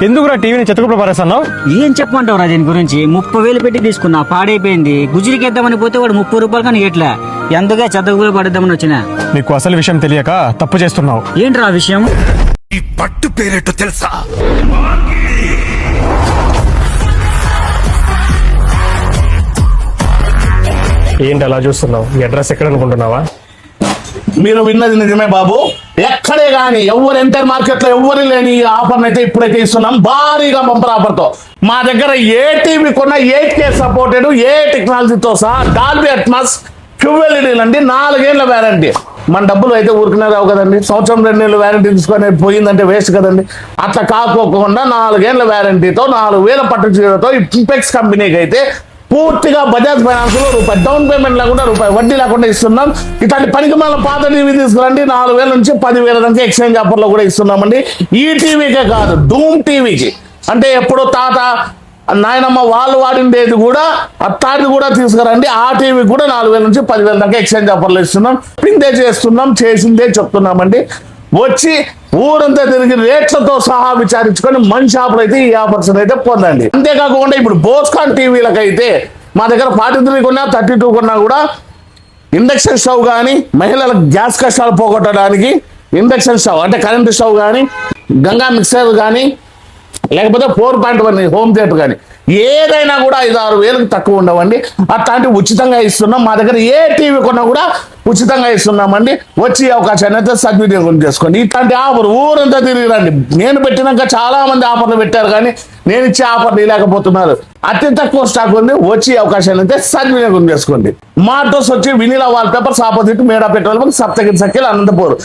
ఎందుకురా టీవీని చెత్తకుప్పుడు పారేస్తున్నావు? ఏం చెప్పమంటావు దీని గురించి? 30,000 పెట్టి తీసుకున్నా, పాడైపోయింది. గుజురికేద్దామని పోతే వాడు 30 రూపాయలు కానీ ఎట్లా ఎందుకే చెత్తకుప్పుడు పడేద్దామని వచ్చిన. నీకు అసలు విషయం తెలియక తప్పు చేస్తున్నావు. ఏంట్రా ఆ విషయం? ఈ పట్టు పేరేటో తెలుసా? ఏంటి అలా చూస్తున్నావు? ఈ అడ్రస్ ఎక్కడ అనుకుంటున్నావా? మీరు విన్నది నిజమే బాబు. ఎక్కడే గాని ఎవరు ఎంటర్ మార్కెట్ లో ఎవరు లేని ఈ ఆఫర్ అయితే ఇప్పుడైతే ఇస్తున్నాం, భారీగా బంపర్ ఆఫర్ తో. మా దగ్గర ఏ టీవీ కొన్నా 8K సపోర్టెడ్, ఏ టెక్నాలజీతో సహా డాల్బీ అట్మాస్ QLED అండి, 4 ఏళ్ల వ్యారంటీ. మన డబ్బులు అయితే ఊరికనే రావు కదండి. సంవత్సరం 2 ఏళ్ళు వ్యారంటీ తీసుకొని పోయిందంటే వేస్ట్ కదండి. అట్లా కాకోకుండా 4 ఏళ్ల వ్యారంటీతో 4,000 పట్టు చీరతో ఇంపెక్స్ కంపెనీకి అయితే పూర్తిగా బజాజ్ ఫైనాన్స్ లో రూపాయి డౌన్ పేమెంట్ లేకుండా, రూపాయి వడ్డీ లేకుండా ఇస్తున్నాం. ఇట్లాంటి పనికి మన పాత టీవీ తీసుకురండి, 4,000 నుంచి 10,000 దాకా ఎక్స్చేంజ్ ఆఫర్ లో కూడా ఇస్తున్నామండి. ఈ టీవీకే కాదు, డూమ్ టీవీకి అంటే ఎప్పుడు తాత నాయనమ్మ వాళ్ళు వాడిండేది కూడా అట్టాడిది కూడా తీసుకురండి. ఆ టీవీ కూడా 4,000 నుంచి 10,000 దాకా ఎక్స్చేంజ్ ఆఫర్లు ఇస్తున్నాం. పిందే చేస్తున్నాం, చేసిందే చెప్తున్నామండి. వచ్చి ఊరంతా తిరిగి రేట్లతో సహా విచారించుకొని మంచి ఆఫర్ అయితే ఈ ఆఫర్స్ అయితే పొందండి. అంతేకాకుండా ఇప్పుడు బోస్కాన్ టీవీలకైతే మా దగ్గర 43 కొన్నా 32 కొన్నా కూడా ఇండక్షన్ స్టవ్ కానీ, మహిళల గ్యాస్ కష్టాలు పోగొట్టడానికి ఇండక్షన్ స్టవ్ అంటే కరెంటు స్టవ్ కానీ, గంగా మిక్సర్ కానీ, లేకపోతే 4.1 హోమ్ థియేటర్ కానీ ఏదైనా కూడా 5-6 వేలకు తక్కువ ఉండవండి. అట్లాంటివి ఉచితంగా ఇస్తున్నాం. మా దగ్గర ఏ టీవీ కొన్నా కూడా ఉచితంగా ఇస్తున్నామండి. వచ్చి అవకాశాన్ని అయితే సద్వినియోగం చేసుకోండి. ఇట్లాంటి ఆఫర్ ఊరంతా తిరిగి రండి. నేను పెట్టినాక చాలా మంది ఆఫర్లు పెట్టారు, కానీ నేను ఇచ్చే ఆఫర్లు ఇవ్వలేకపోతున్నారు. అతి తక్కువ స్టాక్ ఉంది. వచ్చి అవకాశాన్ని అయితే సద్వినియోగం చేసుకోండి. మా అడ్రస్ వచ్చి వినీలా వాల్ పేపర్స్ ఆపోజిట్ మేడా petrol bunk, Saptagiri circle, Anantapur.